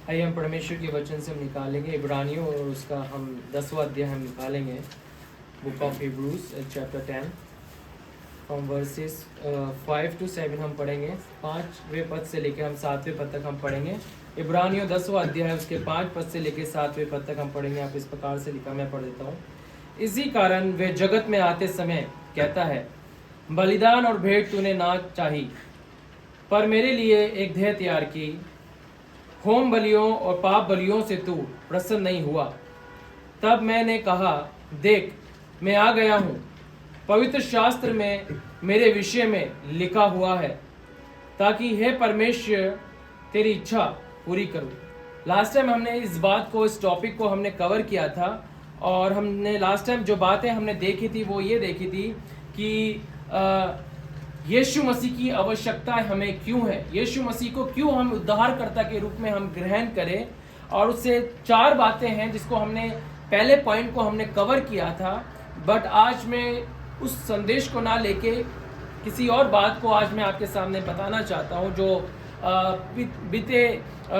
आइए हम परमेश्वर के वचन से हम निकालेंगे इब्रानियों और उसका हम 10वां अध्याय हम निकालेंगे। Book of Hebrews chapter 10 from versus 5 to 7 हम पढ़ेंगे। 5वें पद से लेकर हम 7वें पद तक हम पढ़ेंगे। इब्रानियों 10वां अध्याय उसके 5 पद से लेकर 7वें पद तक हम पढ़ेंगे। आप इस प्रकार से लिखा, मैं पढ़ देता हूँ। इसी कारण वे जगत में आते समय कहता है, बलिदान और भेंट तूने ना चाही, पर मेरे लिए एक देह तैयार की। होम बलियों और पाप बलियों से तू प्रसन्न नहीं हुआ। तब मैंने कहा, देख मैं आ गया हूँ, पवित्र शास्त्र में मेरे विषय में लिखा हुआ है, ताकि हे परमेश्वर तेरी इच्छा पूरी करूँ। लास्ट टाइम हमने इस बात को, इस टॉपिक को हमने कवर किया था, और हमने लास्ट टाइम जो बातें हमने देखी थी वो ये देखी थी कि यीशु मसीह की आवश्यकता हमें क्यों है, यीशु मसीह को क्यों हम उद्धारकर्ता के रूप में हम ग्रहण करें। और उससे 4 बातें हैं जिसको हमने पहले पॉइंट को हमने कवर किया था। बट आज मैं उस संदेश को ना लेके किसी और बात को आज मैं आपके सामने बताना चाहता हूँ, जो बीते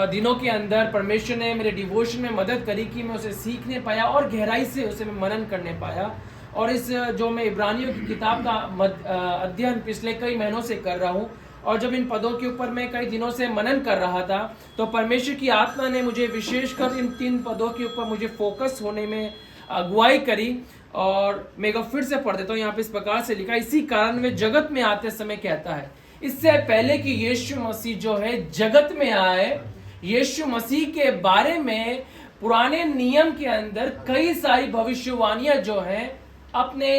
दिनों के अंदर परमेश्वर ने मेरे डिवोशन में मदद करी कि मैं उसे सीखने पाया और गहराई से उसे मैं मनन करने पाया। और इस जो मैं इब्रानियों की किताब का अध्ययन पिछले कई महीनों से कर रहा हूँ, और जब इन पदों के ऊपर मैं कई दिनों से मनन कर रहा था, तो परमेश्वर की आत्मा ने मुझे विशेषकर इन 3 पदों के ऊपर मुझे फोकस होने में अगुवाई करी। और मैं फिर से पढ़ देता हूँ। यहाँ पे इस प्रकार से लिखा, इसी कारण वे जगत में आते समय कहता है। इससे पहले कि यीशु मसीह जो है जगत में आए, यीशु मसीह के बारे में पुराने नियम के अंदर कई सारी भविष्यवाणियां जो हैं अपने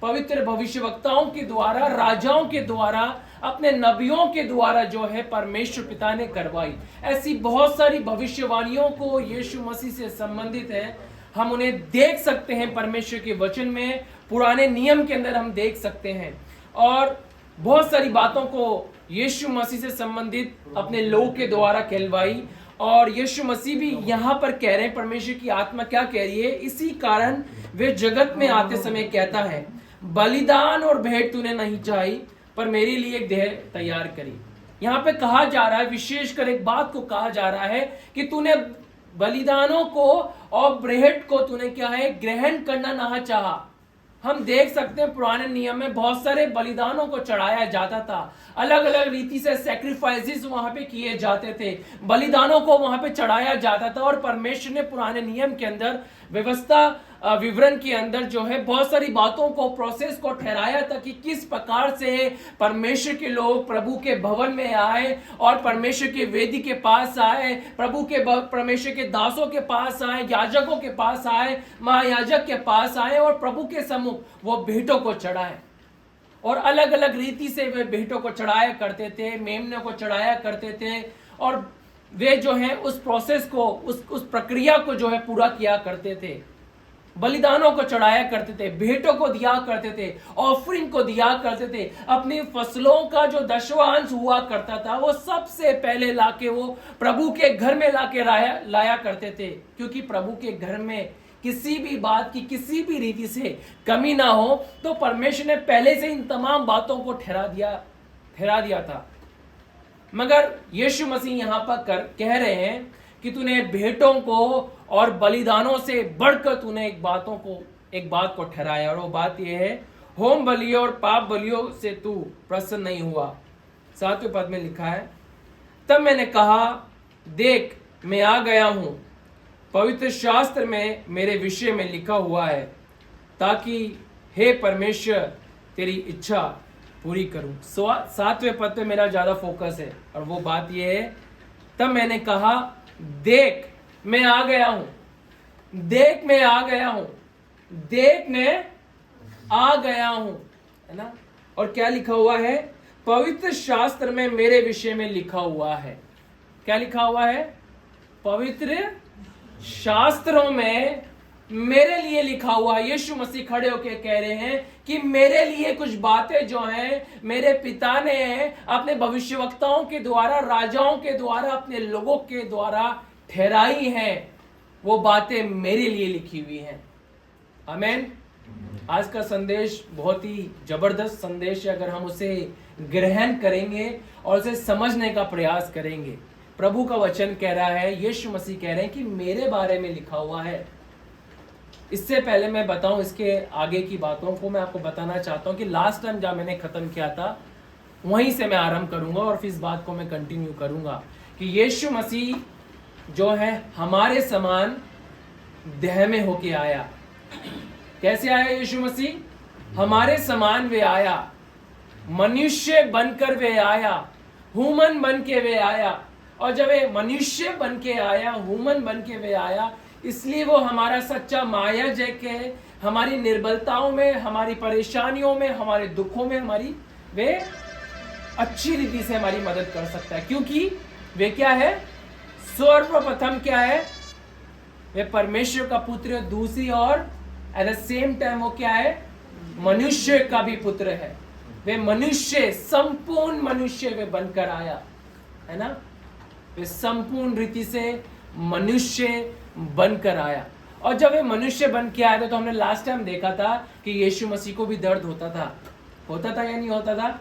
पवित्र भविष्यवक्ताओं के द्वारा, राजाओं के द्वारा, अपने नबियों के द्वारा जो है परमेश्वर पिता ने करवाई। ऐसी बहुत सारी भविष्यवाणियों को यीशु मसीह से संबंधित है, हम उन्हें देख सकते हैं परमेश्वर के वचन में, पुराने नियम के अंदर हम देख सकते हैं। और बहुत सारी बातों को यीशु मसीह से संबंधित अपने लोग के द्वारा कहलवाई। और यीशु मसीह भी यहाँ पर कह रहे हैं, परमेश्वर की आत्मा क्या कह रही है, इसी कारण वे जगत में आते समय कहता है, बलिदान और भेंट तूने नहीं चाही, पर मेरे लिए एक देह तैयार करी। यहाँ पे कहा जा रहा है, विशेषकर एक बात को कहा जा रहा है कि तूने बलिदानों को और भेंट को तूने क्या है, ग्रहण करना ना चाहा। हम देख सकते हैं पुराने नियम में बहुत सारे बलिदानों को चढ़ाया जाता था, अलग अलग रीति से सैक्रिफाइसेस वहां पे किए जाते थे, बलिदानों को वहां पे चढ़ाया जाता था। और परमेश्वर ने पुराने नियम के अंदर व्यवस्था विवरण के अंदर जो है बहुत सारी बातों को, प्रोसेस को ठहराया था कि किस प्रकार से परमेश्वर के लोग प्रभु के भवन में आए और परमेश्वर के वेदी के पास आए, परमेश्वर के दासों के पास आए, याजकों के पास आए, महायाजक के पास आए और प्रभु के सम्मुख वो भेंटों को चढ़ाए। और अलग अलग रीति से वे भेंटों को चढ़ाया करते थे, मेमनों को चढ़ाया करते थे, और वे जो है उस प्रोसेस को, उस प्रक्रिया को जो है पूरा किया करते थे। बलिदानों को चढ़ाया करते थे, भेंटों को दिया करते थे, ऑफरिंग को दिया करते थे। अपनी फसलों का जो दशवांश हुआ करता था वो सबसे पहले लाके वो प्रभु के घर में लाके लाया करते थे, क्योंकि प्रभु के घर में किसी भी बात की, किसी भी रीति से कमी ना हो। तो परमेश्वर ने पहले से इन तमाम बातों को ठहरा दिया था। मगर यीशु मसीह यहाँ पर कह रहे हैं कि तूने भेंटों को और बलिदानों से बढ़कर तूने एक बात को ठहराया, और वो बात यह है, होम बलियों और पाप बलियों से तू प्रसन्न नहीं हुआ। 7वें पद में लिखा है, तब मैंने कहा, देख मैं आ गया हूं, पवित्र शास्त्र में मेरे विषय में लिखा हुआ है, ताकि हे परमेश्वर तेरी इच्छा पूरी करूं। 7वें पद पे मेरा ज्यादा फोकस है, और वो बात यह है, तब मैंने कहा, देख मैं आ गया हूं, देख मैं आ गया हूं, देख मैं आ गया हूं, है ना। और क्या लिखा हुआ है, पवित्र शास्त्र में मेरे विषय में लिखा हुआ है। क्या लिखा हुआ है, पवित्र शास्त्रों में मेरे लिए लिखा हुआ है। यीशु मसीह खड़े होकर कह रहे हैं कि मेरे लिए कुछ बातें जो हैं मेरे पिता ने अपने भविष्यवक्ताओं के द्वारा, राजाओं के द्वारा, अपने लोगों के द्वारा ठहराई हैं, वो बातें मेरे लिए लिखी हुई हैं। आमीन। आज का संदेश बहुत ही जबरदस्त संदेश है, अगर हम उसे ग्रहण करेंगे और उसे समझने का प्रयास करेंगे। प्रभु का वचन कह रहा है, यीशु मसीह कह रहे हैं कि मेरे बारे में लिखा हुआ है। इससे पहले मैं बताऊं इसके आगे की बातों को, मैं आपको बताना चाहता हूं कि लास्ट टाइम जब मैंने खत्म किया था वहीं से मैं आरंभ करूंगा और फिर इस बात को मैं कंटिन्यू करूंगा कि यीशु मसीह जो है हमारे समान देह में होके आया। कैसे आया यीशु मसीह? हमारे समान वे आया, मनुष्य बनकर वे आया, ह्यूमन बन के वे आया। और जब वे मनुष्य बन के आया, ह्यूमन बन के वे आया, इसलिए वो हमारा सच्चा मायाजक है। हमारी निर्बलताओं में, हमारी परेशानियों में, हमारे दुखों में हमारी वे अच्छी रीति से हमारी मदद कर सकता है, क्योंकि वे क्या है? सर्वप्रथम क्या है? वे परमेश्वर का पुत्र है। दूसरी और एट द सेम टाइम वो क्या है? मनुष्य का भी पुत्र है। वे मनुष्य, संपूर्ण मनुष्य वे बनकर आया, है ना? वे संपूर्ण रीति से मनुष्य बनकर आया। और जब वे मनुष्य बन के आया था तो हमने लास्ट टाइम देखा था कि यीशु मसीह को भी दर्द होता था या नहीं होता था?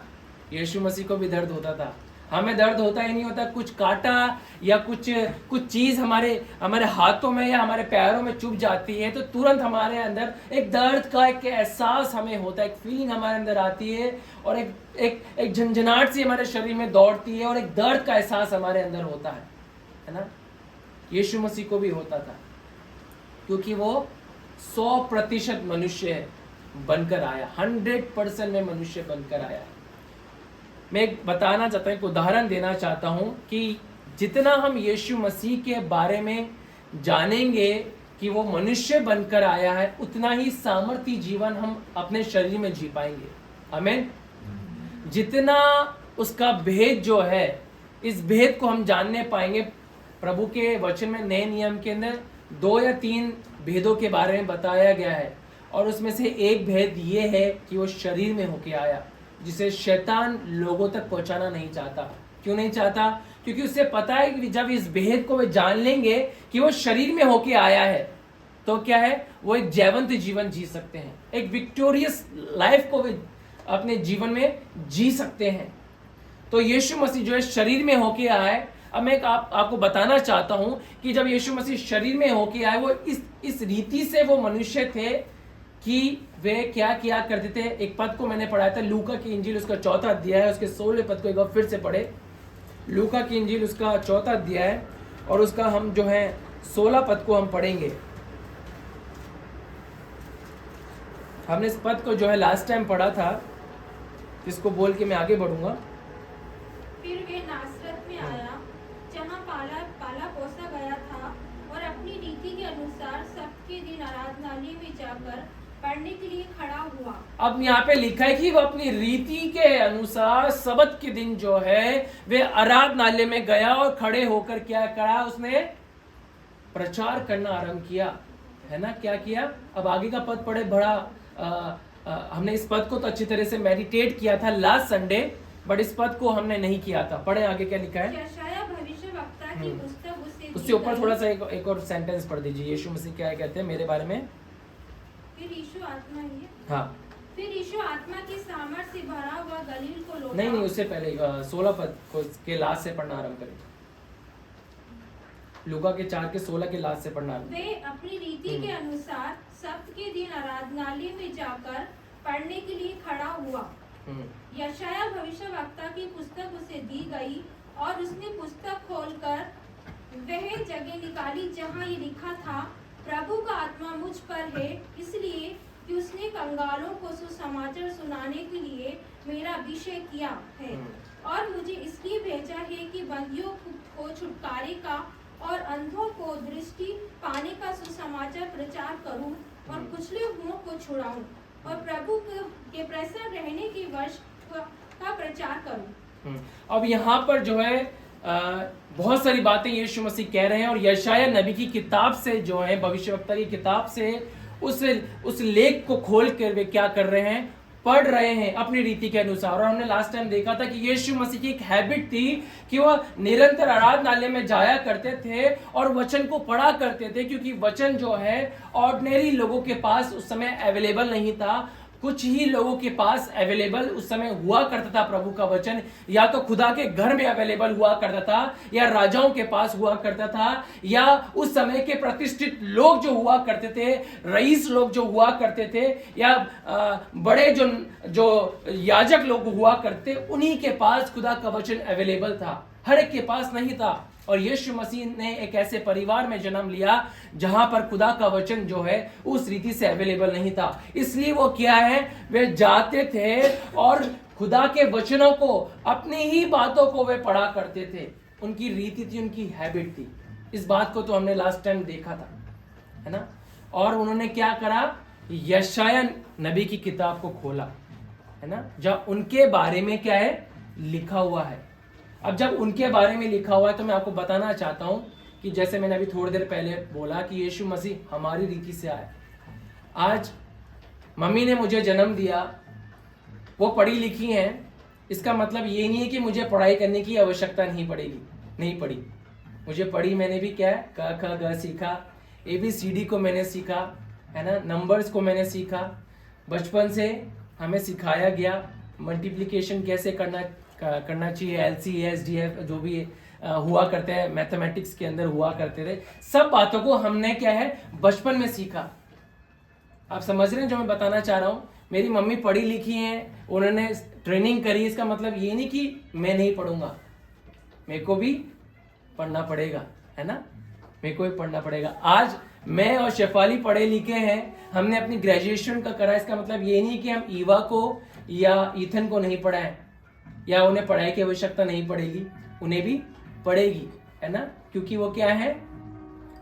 यीशु मसीह को भी दर्द होता था। हमें दर्द होता ही नहीं होता? कुछ कांटा या कुछ चीज हमारे हाथों में या हमारे पैरों में चुभ जाती है तो तुरंत हमारे अंदर एक दर्द का एक एहसास हमें होता है, एक फीलिंग हमारे अंदर आती है और एक झंझनाहट सी हमारे शरीर में दौड़ती है और एक दर्द का एहसास हमारे अंदर होता है ना? यीशु मसीह को भी होता था, क्योंकि वो 100% मनुष्य बनकर आया, 100% में मनुष्य बनकर आया। मैं एक बताना चाहता हूँ, एक उदाहरण देना चाहता हूँ कि जितना हम यीशु मसीह के बारे में जानेंगे कि वो मनुष्य बनकर आया है, उतना ही सामर्थी जीवन हम अपने शरीर में जी पाएंगे। आमीन। जितना उसका भेद जो है, इस भेद को हम जानने पाएंगे। प्रभु के वचन में नए नियम के अंदर 2 या 3 भेदों के बारे में बताया गया है और उसमें से एक भेद ये है कि वो शरीर में होके आया, जिसे शैतान लोगों तक पहुंचाना नहीं चाहता। क्यों नहीं चाहता? क्योंकि उसे पता है कि जब इस भेद को वे जान लेंगे कि वो शरीर में होके आया है तो क्या है? वो एक जयवंत जीवन जी सकते हैं, एक विक्टोरियस लाइफ को वे अपने जीवन में जी सकते हैं। तो यीशु मसीह जो है शरीर में होके आया है। अब मैं आपको बताना चाहता हूं कि जब यीशु मसीह शरीर में होके आए, वो इस रीति से वो मनुष्य थे कि वे क्या किया करते थे। एक पद को मैंने पढ़ाया था, लूका की इंजील उसका 4वां अध्याय है, उसके 16वें पद को एक बार फिर से पढ़े। लूका की इंजील उसका 4वां अध्याय है और उसका हम जो है 16 पद को हम पढ़ेंगे। हमने इस पद को जो है लास्ट टाइम पढ़ा था, इसको बोल के मैं आगे बढ़ूंगा। फिर वे नासरत में आया जहाँ पाला पोसा गया था और अपनी रीति के अनुसार सबके दिन आराधनालय में जाकर पढ़ने के लिए खड़ा हुआ। अब यहाँ पे लिखा है कि वो अपनी रीति के अनुसार सबत के दिन जो है वे आराधनालय में गया और खड़े होकर क्या करा? उसने प्रचार करना आरंभ किया, है ना? क्या किया? अब आगे का पद पढ़े। बड़ा हमने इस पद को तो अच्छी तरह से मेडिटेट किया था लास्ट संडे, बट इस पद को हमने नहीं किया था। पढ़े आगे क्या लिखा है? यशायाह भविष्यवक्ता की पुस्तक उससे ऊपर थोड़ा सा एक और सेंटेंस पढ़ दीजिए। यीशु मसीह क्या कहते हैं मेरे बारे में? फिर यीशु आत्मा ही है। हाँ, फिर यीशु आत्मा की सामर्थ से भरा हुआ गलील को लौटा। नहीं, उससे पहले 16 पद को के लास्ट से पढ़ना आरंभ करें। लूका के 4 के 16 के लास्ट से पढ़ना। वे अपनी रीति के अनुसार सप्त के दिन आराधनालय में जाकर पढ़ने के लिए खड़ा हुआ। यशायाह भविष्यवक्ता की पुस्तक उसे दी गई और उसने पुस्तक खोलकर वह जगह निकाली जहाँ ये लिखा था, प्रभु का आत्मा मुझ पर है, इसलिए कि उसने कंगालों को सुसमाचार सुनाने के लिए मेरा अभिषेक किया है और मुझे इसलिए भेजा है कि बंदियों को छुटकारे का और अंधों को दृष्टि पाने का सुसमाचार प्रचार करूं और कुचले हुओं को छुड़ाऊं और प्रभु के प्रसन्न रहने के वर्ष का प्रचार करूं। अब यहाँ पर जो है बहुत सारी बातें यीशु मसीह कह रहे हैं और यशायाह नबी की किताब से जो है, भविष्यवक्ता की किताब से उस लेख को खोल कर वे क्या कर रहे हैं? पढ़ रहे हैं अपनी रीति के अनुसार। और हमने लास्ट टाइम देखा था कि यीशु मसीह की एक हैबिट थी कि वह निरंतर आराधनालय में जाया करते थे और वचन को पढ़ा करते थे, क्योंकि वचन जो है ऑर्डिनरी लोगों के पास उस समय अवेलेबल नहीं था। कुछ ही लोगों के पास अवेलेबल उस समय हुआ करता था प्रभु का वचन, या तो खुदा के घर में अवेलेबल हुआ करता था, या राजाओं के पास हुआ करता था, या उस समय के प्रतिष्ठित लोग जो हुआ करते थे, रईस लोग जो हुआ करते थे, या बड़े जो याजक लोग हुआ करते, उन्हीं के पास खुदा का वचन अवेलेबल था, हर एक के पास नहीं था। और यीशु मसीह ने एक ऐसे परिवार में जन्म लिया जहां पर खुदा का वचन जो है उस रीति से अवेलेबल नहीं था। इसलिए वो क्या है, वे जाते थे और खुदा के वचनों को, अपनी ही बातों को वे पढ़ा करते थे। उनकी रीति थी, उनकी हैबिट थी। इस बात को तो हमने लास्ट टाइम देखा था, है ना। और उन्होंने क्या करा, यशायाह नबी की किताब को खोला, है ना, जब उनके बारे में क्या है लिखा हुआ है। अब जब उनके बारे में लिखा हुआ है तो मैं आपको बताना चाहता हूं कि जैसे मैंने अभी थोड़ी देर पहले बोला कि यीशु मसीह हमारी रीति से आए। आज मम्मी ने मुझे जन्म दिया, वो पढ़ी लिखी हैं, इसका मतलब ये नहीं है कि मुझे पढ़ाई करने की आवश्यकता नहीं पड़ी। मुझे पढ़ी, मैंने भी क्या है क ख ग सीखा, ABCD को मैंने सीखा, है ना, नंबर्स को मैंने सीखा। बचपन से हमें सिखाया गया मल्टीप्लिकेशन कैसे करना चाहिए, LCS DF जो भी हुआ करते हैं, मैथमेटिक्स के अंदर हुआ करते थे, सब बातों को हमने क्या है बचपन में सीखा। आप समझ रहे हैं जो मैं बताना चाह रहा हूं। मेरी मम्मी पढ़ी लिखी हैं, उन्होंने ट्रेनिंग करी, इसका मतलब ये नहीं कि मैं नहीं पढ़ूंगा, मेरे को भी पढ़ना पड़ेगा, है ना, मेरे को भी पढ़ना पड़ेगा। आज मैं और शेफाली पढ़े लिखे हैं, हमने अपनी ग्रेजुएशन का करा, इसका मतलब ये नहीं कि हम ईवा को या ईथन को नहीं पढ़ाएं, या उन्हें पढ़ाई की आवश्यकता नहीं पड़ेगी, उन्हें भी पढ़ेगी, है ना, क्योंकि वो क्या है,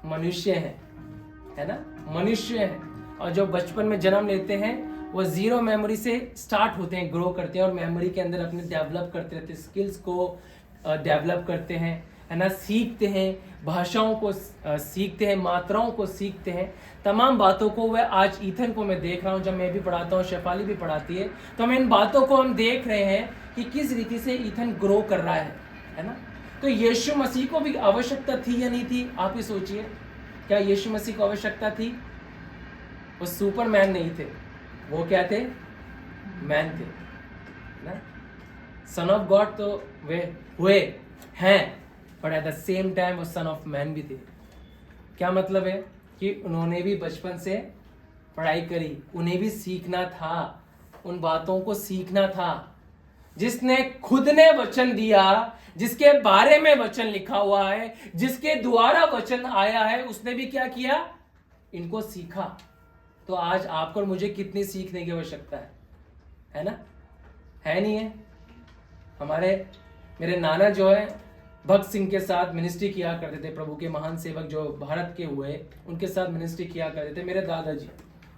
मनुष्य है ना, मनुष्य है। और जो बचपन में जन्म लेते हैं वो जीरो मेमोरी से स्टार्ट होते हैं, ग्रो करते हैं, और मेमोरी के अंदर अपने डेवलप करते रहते हैं, स्किल्स को डेवलप करते हैं, है ना, सीखते हैं, भाषाओं को सीखते हैं, मात्राओं को सीखते हैं, तमाम बातों को। वह आज ईथन को मैं देख रहा हूँ, जब मैं भी पढ़ाता हूँ, शेफाली भी पढ़ाती है, तो हम इन बातों को हम देख रहे हैं कि किस रीति से ईथन ग्रो कर रहा है ना। तो यीशु मसीह को भी आवश्यकता थी या नहीं थी, आप ही सोचिए। क्या यीशु मसीह को आवश्यकता थी? वो सुपरमैन नहीं थे, वो क्या थे, मैन थे ना। सन ऑफ गॉड तो वे हुए हैं, but at the same time वो सन ऑफ मैन भी थे। क्या मतलब है कि उन्होंने भी बचपन से पढ़ाई करी, उन्हें भी सीखना था, उन बातों को सीखना था। जिसने खुद ने वचन दिया, जिसके बारे में वचन लिखा हुआ है, जिसके द्वारा वचन आया है, उसने भी क्या किया, इनको सीखा। तो आज आपको और मुझे कितनी सीखने की आवश्यकता है ना, है नहीं है। मेरे नाना जो है भक्त सिंह के साथ मिनिस्ट्री किया करते थे, प्रभु के महान सेवक जो भारत के हुए, उनके साथ मिनिस्ट्री किया करते थे। मेरे दादाजी,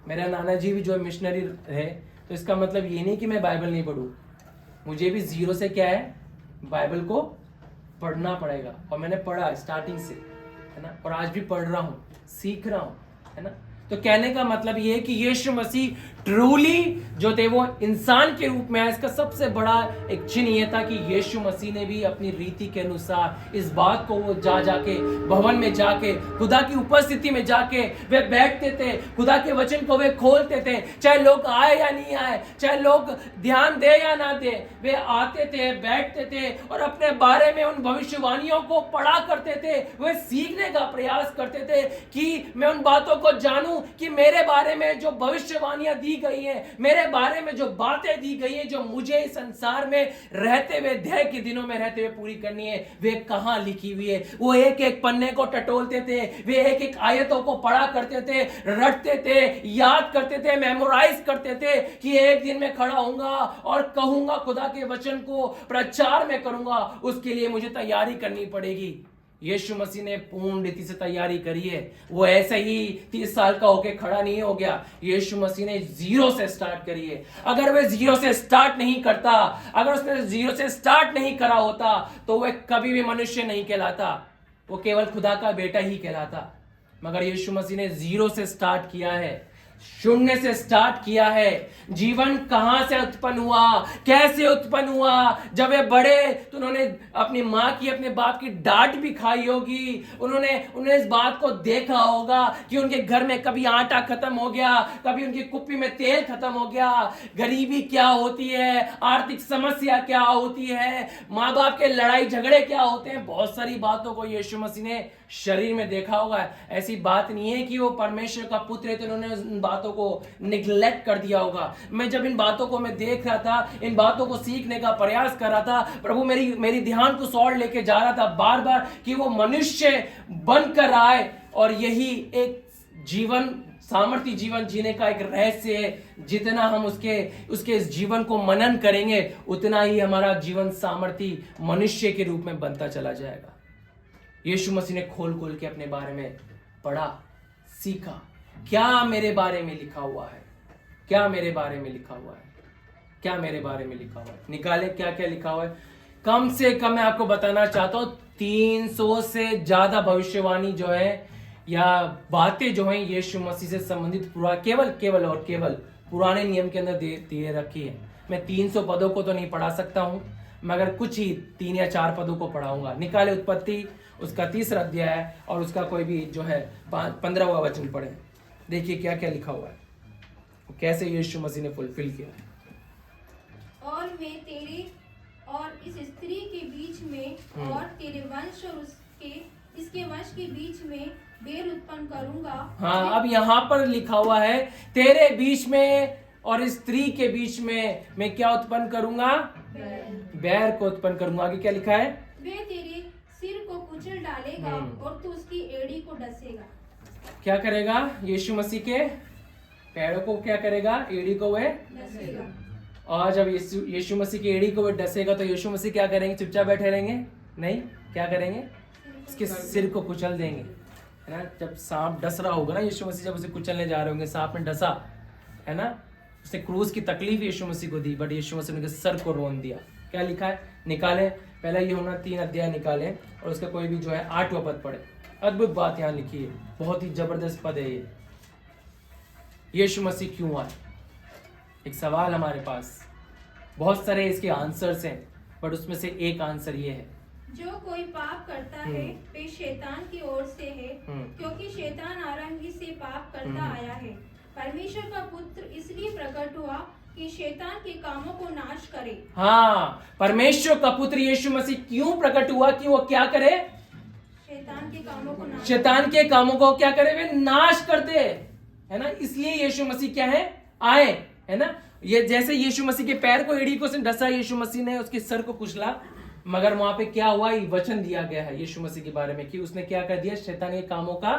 मेरा नाना जी भी जो है मिशनरी है। तो इसका मतलब ये नहीं कि मैं बाइबल नहीं पढ़ूं, मुझे भी जीरो से क्या है, बाइबल को पढ़ना पड़ेगा। और मैंने पढ़ा स्टार्टिंग से, है ना, और आज भी पढ़ रहा हूँ, सीख रहा हूँ, है ना। तो कहने का मतलब ये है कि यीशु मसीह ट्रूली जो थे वो इंसान के रूप में आए। इसका सबसे बड़ा एक चिन्ह ये था कि यीशु मसीह ने भी अपनी रीति के अनुसार इस बात को वो जाके भवन में जाके खुदा की उपस्थिति में जाके वे बैठते थे, खुदा के वचन को वे खोलते थे, चाहे लोग आए या नहीं आए, चाहे लोग ध्यान दे या ना दे, वे आते थे, बैठते थे और अपने बारे में उन भविष्यवाणियों को पढ़ा करते थे। वे सीखने का प्रयास करते थे कि मैं उन बातों को जानूं कि मेरे बारे में जो भविष्यवाणियां दी गई हैं, मेरे बारे में जो बातें दी गई हैं, जो मुझे इस संसार में रहते हुए, देह के दिनों में रहते हुए पूरी करनी है, वे कहां लिखी हुई है। वो एक एक पन्ने को टटोलते थे, वे एक एक आयतों को पढ़ा करते थे, रटते थे, याद करते थे, मेमोराइज करते थे कि एक दिन मैं खड़ा होऊंगा और कहूंगा खुदा के वचन को प्रचार में करूंगा, उसके लिए मुझे तैयारी करनी पड़ेगी। यीशु मसीह ने पूर्ण रीति से तैयारी करी है। वो ऐसे ही 30 साल का होके खड़ा नहीं हो गया। यीशु मसीह ने जीरो से स्टार्ट करी है। अगर वह जीरो से स्टार्ट नहीं करता, अगर उसने जीरो से स्टार्ट नहीं करा होता, तो वह कभी भी मनुष्य नहीं कहलाता, वो केवल खुदा का बेटा ही कहलाता। मगर यीशु मसीह ने जीरो से स्टार्ट किया है। शून्य से स्टार्ट किया है। जीवन कहां से उत्पन्न हुआ, कैसे उत्पन्न हुआ? जब वे बड़े तो उन्होंने अपनी माँ की, अपने बाप की डांट भी खाई होगी। उन्होंने इस बात को देखा होगा कि उनके घर में कभी आटा खत्म हो गया, कभी उनकी कुप्पी में तेल खत्म हो गया। गरीबी क्या होती है, आर्थिक समस्या क्या होती है, माँ बाप के लड़ाई झगड़े क्या होते हैं। बहुत सारी बातों को यीशु मसीह ने शरीर में देखा होगा। ऐसी बात नहीं है कि वो परमेश्वर का पुत्र है तो उन्होंने उन बातों को निग्लेक्ट कर दिया होगा। मैं जब इन बातों को मैं देख रहा था, इन बातों को सीखने का प्रयास कर रहा था, प्रभु मेरी ध्यान को सौर लेके जा रहा था बार बार कि वो मनुष्य बनकर आए। और यही एक जीवन, सामर्थ्य जीवन जीने का एक रहस्य है। जितना हम उसके इस जीवन को मनन करेंगे उतना ही हमारा जीवन सामर्थ्य मनुष्य के रूप में बनता चला जाएगा। यीशु मसीह ने खोल खोल के अपने बारे में पढ़ा, सीखा। क्या मेरे बारे में लिखा हुआ है, क्या मेरे बारे में लिखा हुआ है, क्या मेरे बारे में लिखा हुआ है। निकाले क्या क्या लिखा हुआ है। कम से कम मैं आपको बताना चाहता हूं 300 से ज्यादा भविष्यवाणी जो है या बातें जो है यीशु मसीह से संबंधित केवल पुराने नियम के अंदर दे रखी है। मैं 300 पदों को तो नहीं पढ़ा सकता हूं, मगर कुछ ही 3 या 4 पदों को पढ़ाऊंगा। निकाले उत्पत्ति उसका 3रा अध्याय है और उसका कोई भी जो है 15वां वचन पढ़े। देखिए क्या क्या लिखा हुआ है, कैसे यीशु मसीह ने फुलफिल किया है। और मैं तेरे और इस स्त्री के बीच में और तेरे वंश और इसके वंश के बीच में बैर उत्पन्न करूंगा। हाँ, अब यहाँ पर लिखा हुआ है तेरे बीच में और इस स्त्री के बीच में मैं क्या उत्पन्न करूंगा? बैर को उत्पन्न करूंगा। आगे क्या लिखा है? वे तेरे सिर को कुचल डालेगा और तू उसकी एड़ी को डसेगा। क्या करेगा? यीशु मसीह के पैरों को क्या करेगा? एड़ी को वह डसेगा। और जब यीशु मसीह की एड़ी को वह डसेगा तो यीशु मसीह क्या करेंगे? चुपचाप बैठे रहेंगे? नहीं, क्या करेंगे? उसके सिर को कुचल देंगे, है ना। जब सांप डस रहा होगा ना, यीशु मसीह जब उसे कुचलने जा रहे होंगे, सांप ने डसा, है ना, उसे क्रूस की तकलीफ यीशु मसीह को दी, बट यीशु मसीह ने उनके सर को रोन दिया। क्या लिखा है? निकाले पहला यूहन्ना 3 अध्याय निकाले और उसका कोई भी जो है 8वां पद पढ़े। अद्भुत बात यहाँ लिखी है, बहुत ही जबरदस्त पद है ये। यीशु मसीह क्यों आए? एक सवाल हमारे पास, बहुत सारे इसके आंसर्स हैं, बट उसमें से एक आंसर ये है, जो कोई पाप करता है वे शैतान की ओर से है, क्योंकि शैतान आरंभ ही से पाप करता आया है। परमेश्वर का पुत्र इसलिए प्रकट हुआ कि शैतान के कामों को नाश करे। हाँ, परमेश्वर का पुत्र यीशु मसीह क्यों प्रकट हुआ कि वो क्या करे? शैतान के कामों को नाश, शैतान के कामों को क्या करे? वे नाश कर दे, है ना। इसलिए यीशु मसीह क्या है? आए, है ना। ये जैसे यीशु मसीह के पैर को एड़ी को से डसा, यीशु मसीह ने उसके सर को कुचला, मगर वहां पे क्या हुआ? ये वचन दिया गया है यीशु मसीह के बारे में कि उसने क्या कर दिया? शैतान के कामों का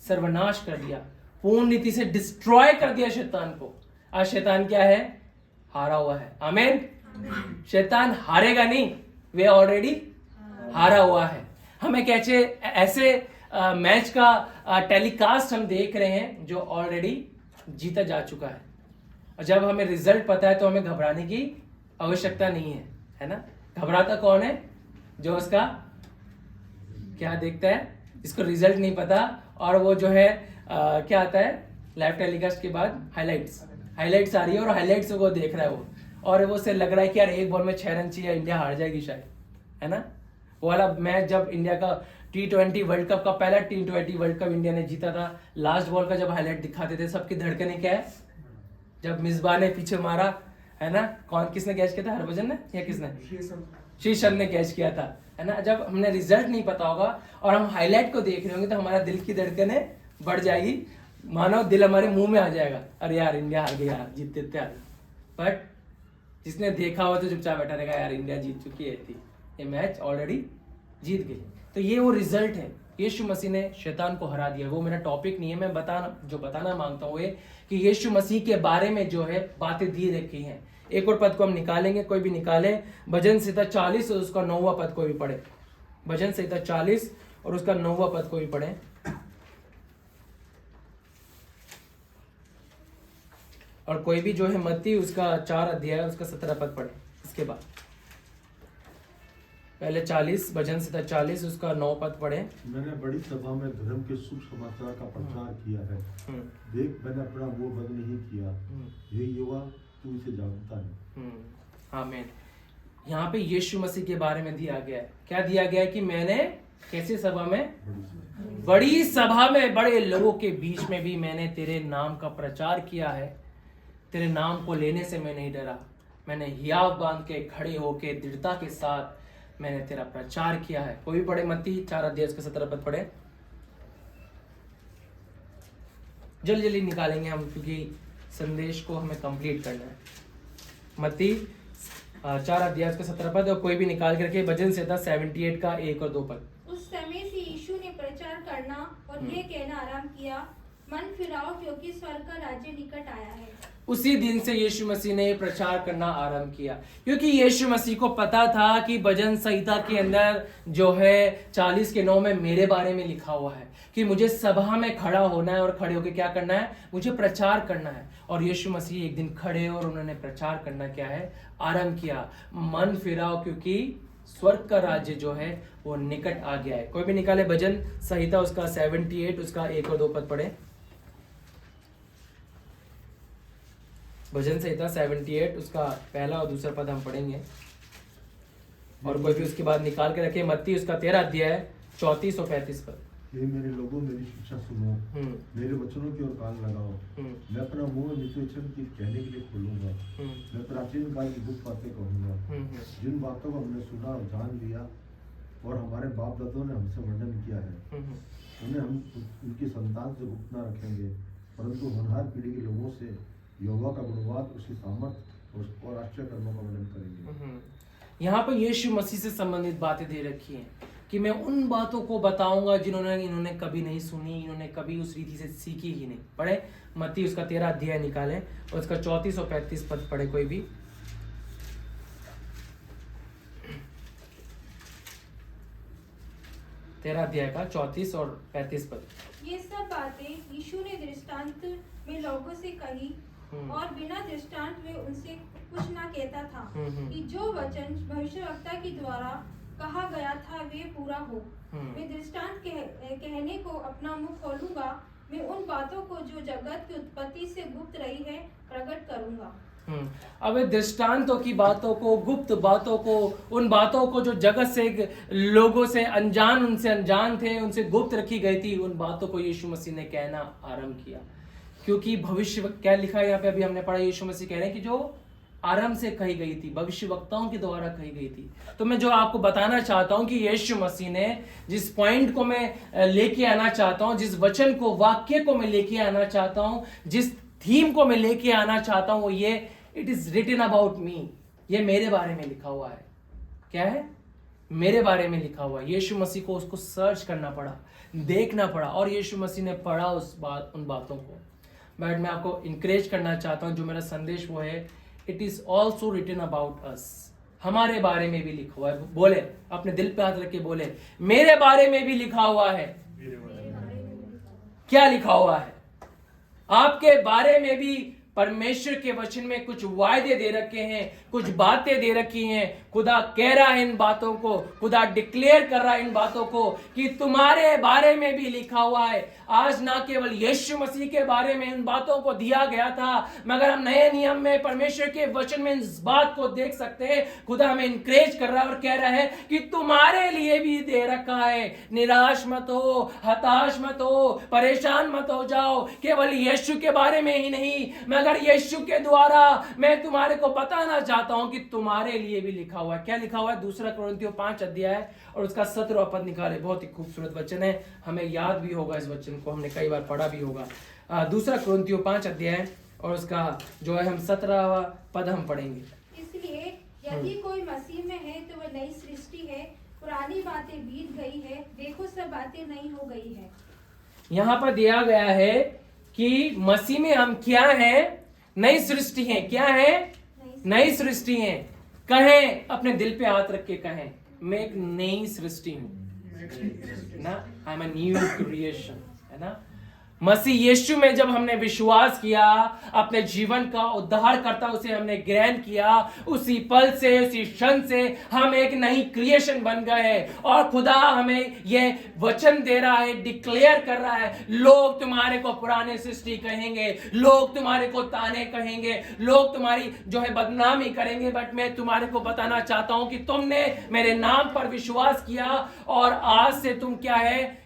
सर्वनाश कर दिया, पूर्ण रीति से डिस्ट्रॉय कर दिया शैतान को। आज शैतान क्या है? हारा हुआ है। आमीन। शैतान हारेगा नहीं, वे ऑलरेडी हारा हुआ है। हमें कैसे ऐसे मैच का टेलीकास्ट हम देख रहे हैं जो ऑलरेडी जीता जा चुका है, और जब हमें रिजल्ट पता है तो हमें घबराने की आवश्यकता नहीं है, है ना। घबराता कौन है? जो उसका क्या देखता है, इसको रिजल्ट नहीं पता, और वो जो है क्या आता है लाइव टेलीकास्ट के बाद हाइलाइट्स आ रही है और हाइलाइट्स को देख रहा है वो, और वो से लग रहा है कि यार एक बॉल में 6 रन चाहिए, इंडिया हार जाएगी शायद, है ना। वो वाला मैच जब इंडिया का T20 वर्ल्ड कप का पहला T20 वर्ल्ड कप इंडिया ने जीता था, लास्ट बॉल का जब हाईलाइट दिखाते थे सबकी धड़कनें क्या है? जब मिसबा ने पीछे मारा, है ना, किसने कैच किया था? हरभजन ने या किसने? शीर्षद ने कैच किया था, है ना। जब हमने रिजल्ट नहीं पता होगा और हम हाईलाइट को देख रहे होंगे तो हमारा दिल की धड़कनें बढ़ जाएगी, मानो दिल हमारे मुंह में आ जाएगा, अरे यार इंडिया हार गई यार, जीतते थे यार। बट जिसने देखा हो तो चुपचाप बैठा रहेगा, यार इंडिया जीत चुकी है, थी ये मैच ऑलरेडी जीत गई। तो ये वो रिजल्ट है, यीशु मसीह ने शैतान को हरा दिया। वो मेरा टॉपिक नहीं है, मैं बताना मांगता हूँ ये कि यीशु मसीह के बारे में जो है बातें दी रखी हैं। एक और पद को हम निकालेंगे, कोई भी निकाले, भजन संहिता 40 और उसका 9वां पद कोई भी पढ़े। भजन संहिता 40 और उसका 9वां पद कोई पढ़े। और कोई भी जो है मत्ती उसका 4 अध्याय उसका 17 पद पढ़े। इसके बाद पहले 40 भजन संहिता 40 उसका 9 पद पढ़े। मैंने बड़ी सभा में धर्म के शुभ समाचार का प्रचार किया है। देख मैंने अपना मुंह बंद नहीं किया। हे युवा तू इसे जानता है। आमीन। यहाँ पे यीशु मसीह के बारे में दिया गया है। क्या दिया गया है कि मैंने कैसी सभा में, बड़ी सभा में बड़े लोगों के बीच में भी मैंने तेरे नाम का प्रचार किया है। तेरे नाम को लेने से मैं नहीं डरा। मैंने हियाव बांध के खड़े होके दृढ़ता के साथ मैंने तेरा प्रचार किया है। कोई भी पढ़े मत्ती 4 अध्याय उसका 17 पद पढ़े। जल्दी जल्दी निकालेंगे हम क्योंकि संदेश को हमें कंप्लीट करना है। मत्ती 4 अध्याय उसका 17 पद और कोई भी निकाल करके भजन संहिता 78 का 1 और 2 पद। उस समय से यीशु ने प्रचार करना और ये कहना आरंभ किया, मन फिराओ क्योंकि स्वर्ग का राज्य निकट आया है। उसी दिन से यीशु मसीह ने प्रचार करना आरंभ किया क्योंकि यीशु मसीह को पता था कि भजन संहिता के अंदर जो है 40 के 9 में मेरे बारे में लिखा हुआ है कि मुझे सभा में खड़ा होना है और खड़े होकर क्या करना है, मुझे प्रचार करना है। और यीशु मसीह एक दिन खड़े और उन्होंने प्रचार करना क्या है, आरंभ किया। मन फिराओ क्योंकि स्वर्ग का राज्य जो है वो निकट आ गया है। कोई भी निकाले भजन संहिता उसका 78 उसका 1 और 2 पद पढ़े। भजन संहिता 78 उसका पहला और दूसरा पद हम पढ़ेंगे और कोई भी उसके बाद निकाल के रखे। मत्ती उसका 13 अध्याय 34 और 35 पद। हे मेरे लोगों मेरी शिक्षा सुनो, मेरे वचनों की ओर कान लगाओ। मैं अपना मुंह नित्य वचन की कहने के लिए खोलूंगा। मैं प्राचीन काल की गुप्त बातें कहूंगा, जिन बातों को हमने सुना और जान लिया और हमारे बाप दादों ने हमसे वर्णन किया है। उन्हें हम उनकी संतान से गुप्त न रखेंगे, परंतु होनहार पीढ़ी के लोगों से यहोवा का गुणवाद, उसकी सामर्थ और आश्चर्य कर्मों का वर्णन करेंगे। यहाँ पर यीशु मसीह से संबंधित बातें दे रखी हैं कि मैं उन बातों को बताऊंगा जिन्होंने इन्होंने कभी नहीं सुनी, इन्होंने कभी उस रीति से सीखी ही नहीं। पढ़े मत्ती उसका 13 अध्याय निकालें और उसका 34 और 35 पद पढ़े कोई भी। 13 अध्याय का 34 और 35 पद। ये सब बातें यीशु ने दृष्टांत में लोगों से कही और बिना दृष्टांत वे उनसे कुछ ना कहता था कि जो वचन भविष्यवक्ता के द्वारा कहा गया था वे पूरा हो। मैं दृष्टांत कहने को अपना मुंह खोलूंगा। मैं उन बातों को जो जगत की उत्पत्ति से गुप्त रही है प्रकट करूंगा। अब दृष्टांतों की बातों को, गुप्त बातों को, उन बातों को जो जगत से लोगों से अनजान, उनसे अनजान थे, उनसे गुप्त रखी गई थी, उन बातों को यीशु मसीह ने कहना आरंभ किया। क्योंकि भविष्य क्या लिखा है यहाँ पे, अभी हमने पढ़ा, यीशु मसीह कह रहे हैं कि जो आरंभ से कही गई थी, भविष्य वक्ताओं के द्वारा कही गई थी। तो मैं जो आपको बताना चाहता हूं कि यीशु मसीह ने जिस पॉइंट को मैं लेके आना चाहता हूं, जिस वचन को, वाक्य को मैं लेके आना चाहता हूं, जिस थीम को मैं लेके आना चाहता हूं, वो ये it is written about me. ये मेरे बारे में लिखा हुआ है। क्या है? मेरे बारे में लिखा हुआ है। यीशु मसीह को उसको सर्च करना पड़ा, देखना पड़ा, और यीशु मसीह ने पढ़ा उन बातों को। बट मैं आपको इंकरेज करना चाहता हूं, जो मेरा संदेश वो है, it is also written about us. हमारे बारे में भी लिखा हुआ है। बोले, अपने दिल पे हाथ रख के बोले, मेरे बारे में भी लिखा हुआ है। क्या लिखा हुआ है? आपके बारे में भी परमेश्वर के वचन में कुछ वायदे दे रखे हैं, कुछ बातें दे रखी हैं। खुदा कह रहा है इन बातों को, खुदा डिक्लेयर कर रहा है इन बातों को कि तुम्हारे बारे में भी लिखा हुआ है। आज ना केवल यीशु मसीह के बारे में इन बातों को दिया गया था, मगर हम नए नियम में परमेश्वर के वचन में इस बात को देख सकते हैं। खुदा हमें इंकरेज कर रहा है और कह रहा है कि तुम्हारे लिए भी दे रखा है। निराश मत हो, हताश मत हो, परेशान मत हो जाओ। केवल यीशु के बारे में ही नहीं, मगर यीशु के द्वारा मैं तुम्हारे को बताना चाहता हूं कि तुम्हारे लिए भी लिखा हुआ है। क्या लिखा हुआ है? 2 कुरिन्थियों 5 अध्याय और उसका 17वां पद निकाले। बहुत ही खूबसूरत वचन है, हमें याद भी होगा, इस वचन को हमने कई बार पढ़ा भी होगा। 2 कुरिन्थियों 5 अध्याय और उसका जो है हम 17वां पद हम पढ़ेंगे। इसलिए यदि कोई मसीह में है तो वह नई सृष्टि है, पुरानी बातें बीत गई है, देखो सब बातें नई हो गई है। यहाँ पर दिया गया है कि मसीह में हम क्या हैं? नई सृष्टि है। क्या है? नई सृष्टि है। कहें, अपने दिल पे हाथ रख के कहें, मैं एक नई सृष्टि हूं ना। I am a new creation, है ना। मसीह यीशु में जब हमने विश्वास किया, अपने जीवन का उद्धारकर्ता उसे हमने ग्रहण किया, उसी पल से, उसी क्षण से हम एक नई क्रिएशन बन गए। और खुदा हमें यह वचन दे रहा है, डिक्लेयर कर रहा है, लोग तुम्हारे को पुराने सृष्टि कहेंगे, लोग तुम्हारे को ताने कहेंगे, लोग तुम्हारी जो है बदनामी करेंगे, बट मैं तुम्हारे को बताना चाहता हूं कि तुमने मेरे नाम पर विश्वास किया और आज से तुम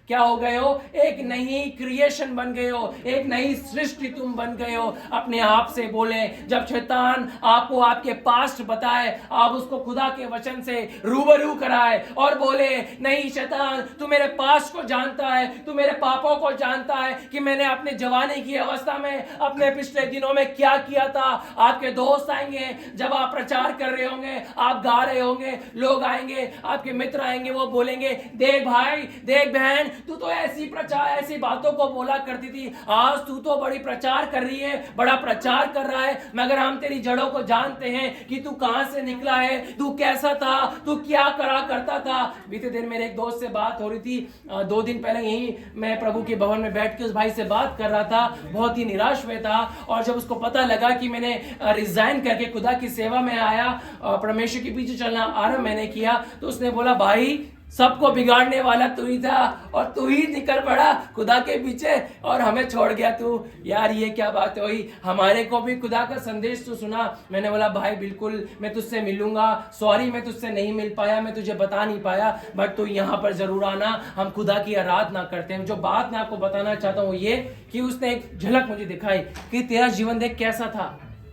क्या हो गए हो? एक नई क्रिएशन बन गए हो, एक नई सृष्टि तुम बन गए हो। अपने आप से बोले, जब शैतान आपको आपके पास्ट बताए, आप उसको खुदा के वचन से रूबरू कराए और बोले, नहीं शैतान, तू मेरे पास्ट को जानता है, तू मेरे पापों को जानता है कि मैंने अपने जवानी की अवस्था में, अपने पिछले दिनों में क्या किया था। आपके दोस्त आएंगे, जब आप प्रचार कर रहे होंगे, आप गा रहे होंगे, लोग आएंगे, आपके मित्र आएंगे, वो बोलेंगे, देख भाई, देख बहन, तू तो ऐसी बातों को बोला करती थी, आज तू तो बड़ी प्रचार कर रही है, बड़ा प्रचार कर रहा है, मगर हम तेरी जड़ों को जानते हैं कि तू कहां से निकला है, तू कैसा था, तू क्या करा करता था। बीते दिन मेरे एक दोस्त से बात हो रही थी, 2 दिन पहले यही मैं प्रभु के भवन में बैठ के उस भाई से बात कर रहा था, बहुत ही निराश में था। और जब उसको पता लगा कि मैंने रिजाइन करके खुदा की सेवा में आया, परमेश्वर के पीछे चलना आरंभ मैंने किया, तो उसने बोला, भाई सबको बिगाड़ने वाला तू ही था और तू ही निकल पड़ा खुदा के पीछे और हमें छोड़ गया तू। यार ये क्या बात हुई, हमारे को भी खुदा का संदेश तो सुना। मैंने बोला, भाई बिल्कुल मैं तुझसे मिलूंगा, सॉरी मैं तुझसे नहीं मिल पाया, मैं तुझे बता नहीं पाया, बट तू यहाँ पर जरूर आना, हम खुदा की आराधना करते हैं। जो बात मैं आपको बताना चाहता हूँ ये कि उसने एक झलक मुझे दिखाई कि तेरा जीवन देख कैसा था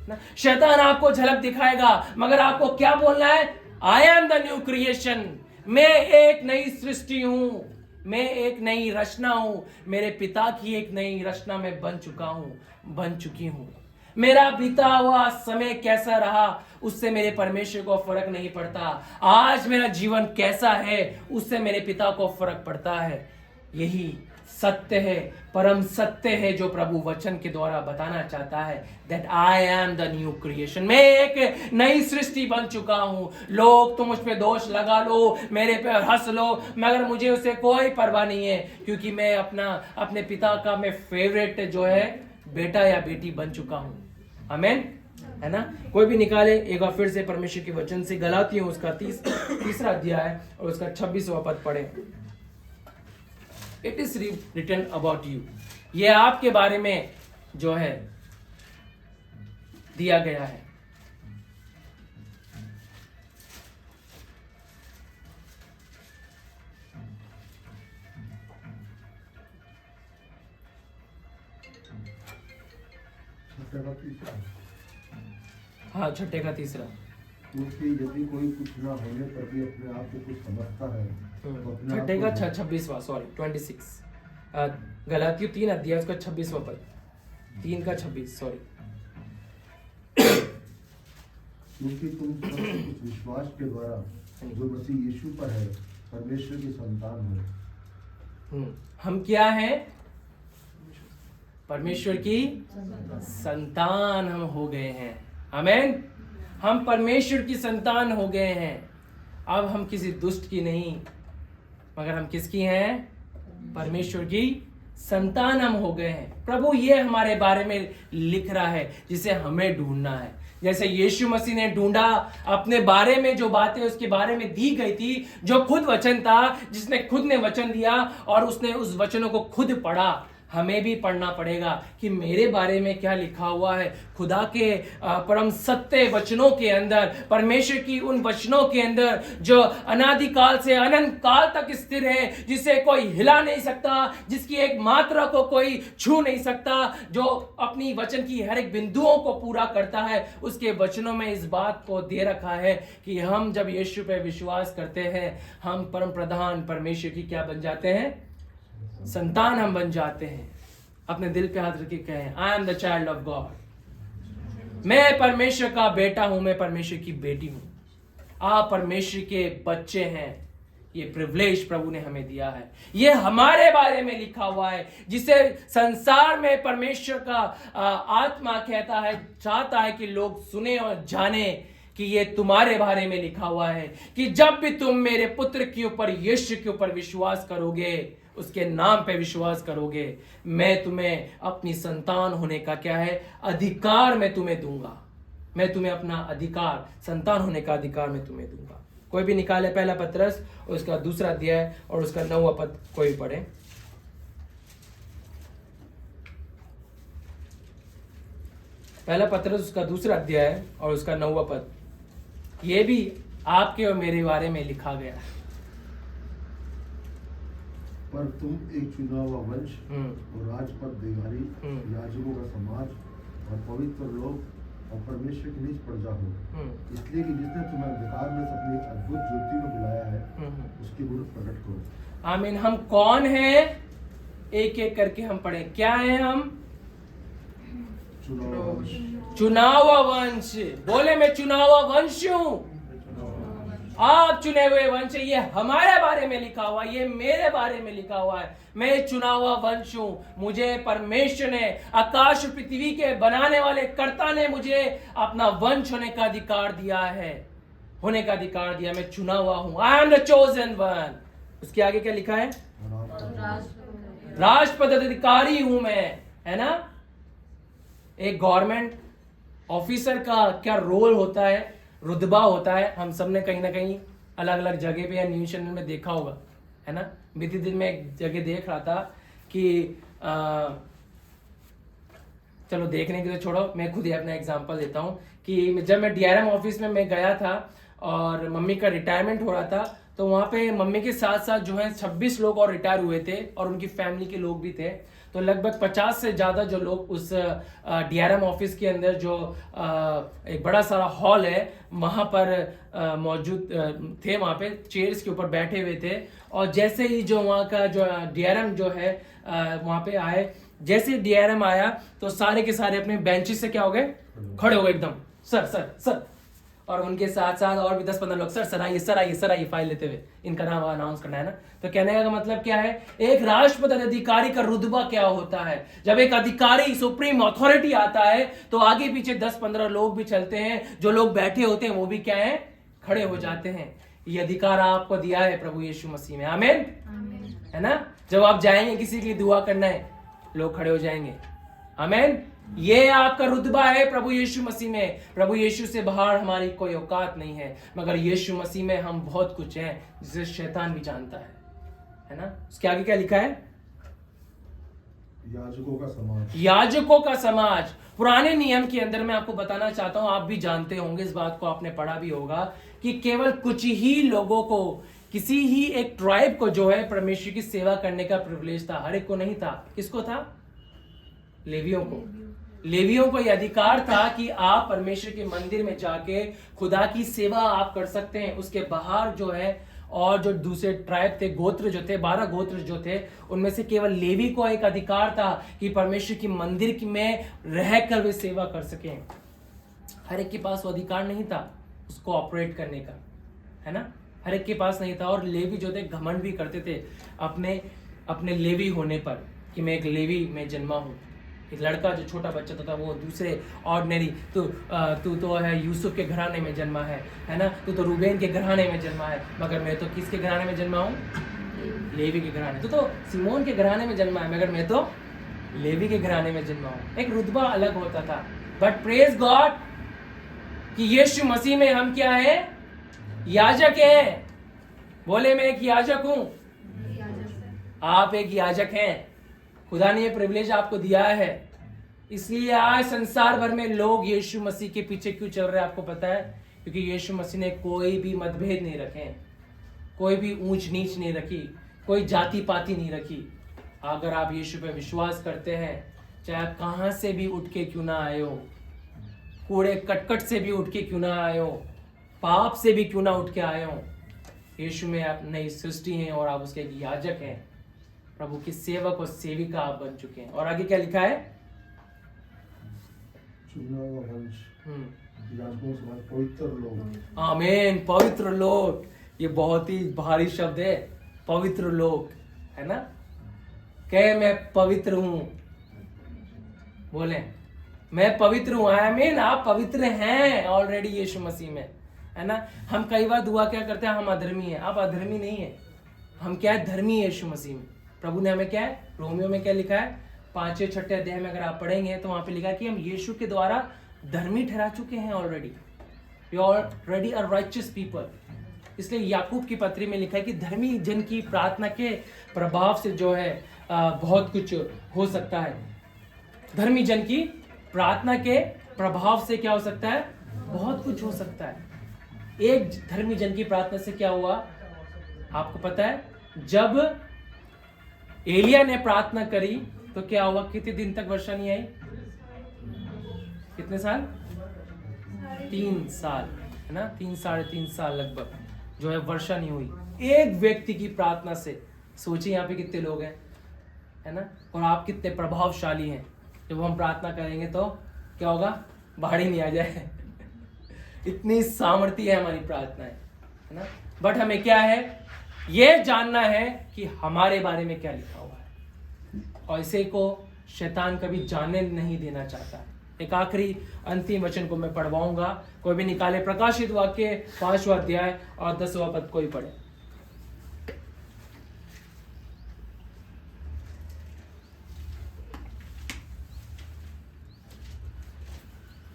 ना। शैतान आपको झलक दिखाएगा, मगर आपको क्या बोलना है? I am the new creation, मैं एक नई सृष्टि हूं, मैं एक नई रचना हूं, मेरे पिता की एक नई रचना में बन चुकी हूं। मेरा बीता हुआ समय कैसा रहा उससे मेरे परमेश्वर को फर्क नहीं पड़ता, आज मेरा जीवन कैसा है उससे मेरे पिता को फर्क पड़ता है। यही सत्य है, परम सत्य है जो प्रभु वचन के द्वारा बताना चाहता है, that I am the new creation, मैं एक नई सृष्टि बन चुका हूं। लोग तुम मुझ पे दोष लगा लो, मेरे पे हंस लो, मगर मुझे उससे कोई परवाह नहीं है, क्योंकि मैं अपने पिता का मैं फेवरेट जो है बेटा या बेटी बन चुका हूं। आमीन, है ना। कोई भी निकाले एक बार फिर से परमेश्वर के वचन से, गलातियों उसका 3रा अध्याय और उसका 26वां पद पढ़े। It is written about you, ये आपके बारे में जो है दिया गया है। हाँ, छठे का 3रा, क्योंकि यदि कोई कुछ ना होने पर भी अपने आप को कुछ समझता है, छठे का 26वां, सॉरी 26, गलातियों 3 अध्याय उसका 26वां पद, 3 का 26, सॉरी। क्योंकि तुम सब कुछ विश्वास के द्वारा जो मसीह यीशु पर है परमेश्वर की संतान हो। हम क्या हैं? परमेश्वर की संतान हम हो गए हैं। आमीन, हम परमेश्वर की संतान हो गए हैं। अब हम किसी दुष्ट की नहीं, मगर हम किसकी हैं? परमेश्वर की संतान हम हो गए हैं। प्रभु ये हमारे बारे में लिख रहा है जिसे हमें ढूंढना है। जैसे यीशु मसीह ने ढूंढा, अपने बारे में जो बातें उसके बारे में दी गई थी, जो खुद वचन था, जिसने खुद ने वचन दिया और उसने उस वचनों को खुद पढ़ा, हमें भी पढ़ना पड़ेगा कि मेरे बारे में क्या लिखा हुआ है। खुदा के परम सत्य वचनों के अंदर, परमेश्वर की उन वचनों के अंदर जो अनादिकाल से अनंत काल तक स्थिर है, जिसे कोई हिला नहीं सकता, जिसकी एक मात्रा को कोई छू नहीं सकता, जो अपनी वचन की हर एक बिंदुओं को पूरा करता है, उसके वचनों में इस बात को दे रखा है कि हम जब यीशु पे विश्वास करते हैं, हम परम प्रधान परमेश्वर की क्या बन जाते हैं? संतान हम बन जाते हैं। अपने दिल पे हाथ रख के कहें, I am the child of God, मैं परमेश्वर का बेटा हूं, मैं परमेश्वर की बेटी हूं। आप परमेश्वर के बच्चे हैं। ये प्रिविलेज प्रभु ने हमें दिया है। ये हमारे बारे में लिखा हुआ है, जिसे संसार में परमेश्वर का आत्मा कहता है, चाहता है कि लोग सुने और जाने कि ये तुम्हारे बारे में लिखा हुआ है कि जब भी तुम मेरे पुत्र के ऊपर, यीशु के ऊपर विश्वास करोगे, उसके नाम पे विश्वास करोगे, मैं तुम्हें अपनी संतान होने का क्या है, अधिकार मैं तुम्हें दूंगा। मैं तुम्हें अपना अधिकार, संतान होने का अधिकार मैं तुम्हें दूंगा। कोई भी निकाले पहला पत्रस उसका 2 अध्याय और उसका 9वां पद, कोई भी पढ़े। पहला पत्रस उसका 2 अध्याय और उसका 9वां पद, ये भी आपके और मेरे बारे में लिखा गया है। पर तुम एक चुना हुआ वंश और राजपद अधिकारी, याजकों का समाज और पवित्र लोग और परमेश्वर की निज प्रजा हो, इसलिए कि जिसने तुम्हें अंधकार में से अपनी अद्भुत ज्योति में बुलाया है, उसकी गुण प्रकट करो। आमीन। हम कौन हैं? एक एक करके हम पढ़े। क्या है हम? चुना हुआ वंश। चुना हुआ वंश। बोले मैं चुना हुआ वंश हूं। आप चुने हुए वंश। ये हमारे बारे में लिखा हुआ, ये मेरे बारे में लिखा हुआ है। मैं चुना हुआ वंश हूं। मुझे परमेश्वर ने, आकाश और पृथ्वी के बनाने वाले कर्ता ने मुझे अपना वंश होने का अधिकार दिया है, होने का अधिकार दिया। मैं चुना हुआ हूं। I am the chosen one. उसके आगे क्या लिखा है? राजपद अधिकारी हूं मैं, है ना। एक गवर्नमेंट ऑफिसर का क्या रोल होता है, रुतबा होता है, हम सब ने कहीं ना कहीं अलग अलग जगह पे या न्यूज चैनल में देखा होगा, है ना। बीते दिन में एक जगह देख रहा था कि चलो देखने के लिए छोड़ो, मैं खुद ही अपना एग्जांपल देता हूँ कि जब मैं डीआरएम ऑफिस में मैं गया था और मम्मी का रिटायरमेंट हो रहा था, तो वहाँ पे मम्मी के साथ साथ जो है 26 लोग और रिटायर हुए थे और उनकी फैमिली के लोग भी थे। तो लगभग 50 से ज़्यादा जो लोग उस डीआरएम ऑफिस के अंदर जो एक बड़ा सारा हॉल है वहाँ पर मौजूद थे। वहाँ पे चेयर्स के ऊपर बैठे हुए थे और जैसे ही जो वहाँ का जो डीआरएम जो है वहाँ पे आए, जैसे डीआरएम आया तो सारे के सारे अपने बेंचेस से क्या हो गए, खड़े हो गए एकदम, सर सर सर। और उनके साथ साथ और भी 10-15 लोग, सर सर आइए सर आइए सर आइए, फाइल लेते हुए इनका नाम अनाउंस करना है ना। तो कहने का मतलब क्या है, एक राष्ट्रपति अधिकारी का रुतबा क्या होता है। जब एक अधिकारी, सुप्रीम अथॉरिटी आता है तो आगे पीछे 10-15 लोग भी चलते हैं, जो लोग बैठे होते हैं वो भी क्या है, खड़े हो जाते हैं। ये अधिकार आपको दिया है प्रभु यीशु मसीह में। आमीन, है ना। जब आप जाएंगे किसी के लिए दुआ करना है, लोग खड़े हो जाएंगे। आमीन। ये आपका रुतबा है प्रभु यीशु मसीह में। प्रभु यीशु से बाहर हमारी कोई औकात नहीं है, मगर यीशु मसीह में हम बहुत कुछ हैं जिसे शैतान भी जानता है ना। उसके आगे क्या लिखा है? याजकों का समाज। याजकों का समाज। पुराने नियम के अंदर मैं आपको बताना चाहता हूं, आप भी जानते होंगे इस बात को, आपने पढ़ा भी होगा कि केवल कुछ ही लोगों को, किसी ही एक ट्राइब को जो है परमेश्वर की सेवा करने का प्रिविलेज था। हर एक को नहीं था। किसको था? लेवियों को। लेवियों को यह अधिकार था कि आप परमेश्वर के मंदिर में जाके खुदा की सेवा आप कर सकते हैं। उसके बाहर जो है और जो दूसरे ट्राइब थे, गोत्र जो थे, 12 गोत्र जो थे, उनमें से केवल लेवी को एक अधिकार था कि परमेश्वर की मंदिर में रहकर वे सेवा कर सकें। हर एक के पास वो अधिकार नहीं था उसको ऑपरेट करने का, है ना। हर एक के पास नहीं था। और लेवी जो थे घमंड भी करते थे अपने लेवी होने पर कि मैं एक लेवी में जन्मा हूँ। एक लड़का जो छोटा बच्चा था वो दूसरे ऑर्डिनरी, तू तो है यूसुफ के घराने में जन्मा है ना, तू तो रूबेन के घराने में जन्मा है, मगर मैं तो किसके घराने में जन्मा हूँ? लेवी के घराने। तू तो सिमोन के घराने में जन्मा है, मगर मैं तो लेवी के घराने में जन्मा हूँ। एक रुतबा अलग होता था। बट प्रेज गॉड कि यीशु मसीह में हम क्या है? याजक हैं। बोले मैं एक याजक हूं। आप एक याजक हैं। खुदा ने ये प्रिविलेज आपको दिया है। इसलिए आज संसार भर में लोग यीशु मसीह के पीछे क्यों चल रहे हैं आपको पता है? क्योंकि यीशु मसीह ने कोई भी मतभेद नहीं रखे, कोई भी ऊंच नीच नहीं रखी, कोई जाति पाति नहीं रखी। अगर आप यीशु पे विश्वास करते हैं, चाहे आप कहां से भी उठ के क्यों ना आए हो, कूड़े कटकट से भी उठ के क्यों ना आए हो, पाप से भी क्यों ना उठ के आए हो, यीशु में आप नई सृष्टि हैं और आप उसके याजक हैं। प्रभु की सेवक और सेविका आप बन चुके हैं। और आगे क्या लिखा है? चुना हुआ वंश, याजकों का समाज, पवित्र लोग। आमीन। पवित्र लोग, ये बहुत ही भारी शब्द है, पवित्र लोग, है ना। कहे मैं पवित्र हूं, बोले मैं पवित्र हूं। आमीन। आप पवित्र हैं ऑलरेडी यीशु मसीह में, है ना। हम कई बार दुआ क्या करते हैं, हम अधर्मी हैं। आप अधर्मी नहीं है। हम क्या है? धर्मी है यीशु मसीह में। प्रभु ने हमें क्या है, रोमियो में क्या लिखा है, 5-6 अध्याय में अगर आप पढ़ेंगे तो वहां पे लिखा है कि हम यीशु के द्वारा धर्मी ठहरा चुके हैं already, we are already a righteous people. इसलिए याकूब की पत्री में लिखा है कि धर्मी जन की प्रार्थना के प्रभाव से जो है बहुत कुछ हो सकता है। धर्मी जन की प्रार्थना के प्रभाव से क्या हो सकता है, बहुत कुछ हो सकता है। एक धर्मी जन की प्रार्थना से क्या हुआ आपको पता है, जब एलिया ने प्रार्थना करी तो क्या हुआ, कितने दिन तक वर्षा नहीं आई, कितने साल, 3 साल, है ना, 3-3.5 साल लगभग जो है वर्षा नहीं हुई। एक व्यक्ति की प्रार्थना से, सोचिए यहाँ पे कितने लोग हैं, है ना, और आप कितने प्रभावशाली हैं। जब हम प्रार्थना करेंगे तो क्या होगा, बाढ़ ही नहीं आ जाए इतनी सामर्थ्य है हमारी प्रार्थना है ना। बट हमें क्या है, ये जानना है कि हमारे बारे में क्या लिखा हुआ है, और इसे को शैतान कभी जानने नहीं देना चाहता है। एक आखिरी अंतिम वचन को मैं पढ़वाऊंगा, कोई भी निकाले, प्रकाशित वाक्य 5वां अध्याय और 10वां पद कोई पढ़े।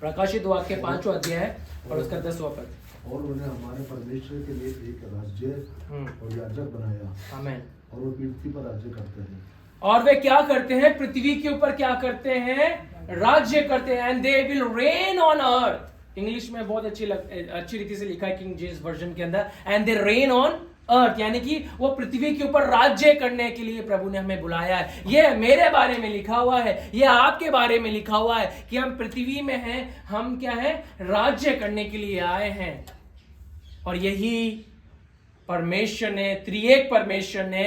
प्रकाशित वाक्य 5वां अध्याय और उसका 10वां पद। और उन्हें हमारे परमेश्वर के लिए एक राज्य और याजक बनाया, आमीन। और वो पृथ्वी पर राज्य करते हैं। और वे क्या करते हैं, पृथ्वी के ऊपर क्या करते हैं, राज्य करते हैं। And they will rain on earth. English में बहुत अच्छी रीति से लिखा है किंग जेम्स वर्जन के अंदर, and they rain on earth, यानी कि वो पृथ्वी के ऊपर राज्य करने के लिए प्रभु ने हमें बुलाया है। ये मेरे बारे में लिखा हुआ है, ये आपके बारे में लिखा हुआ है कि हम पृथ्वी में हैं, हम क्या है, राज्य करने के लिए आए हैं। और यही परमेश्वर ने, त्रिएक परमेश्वर ने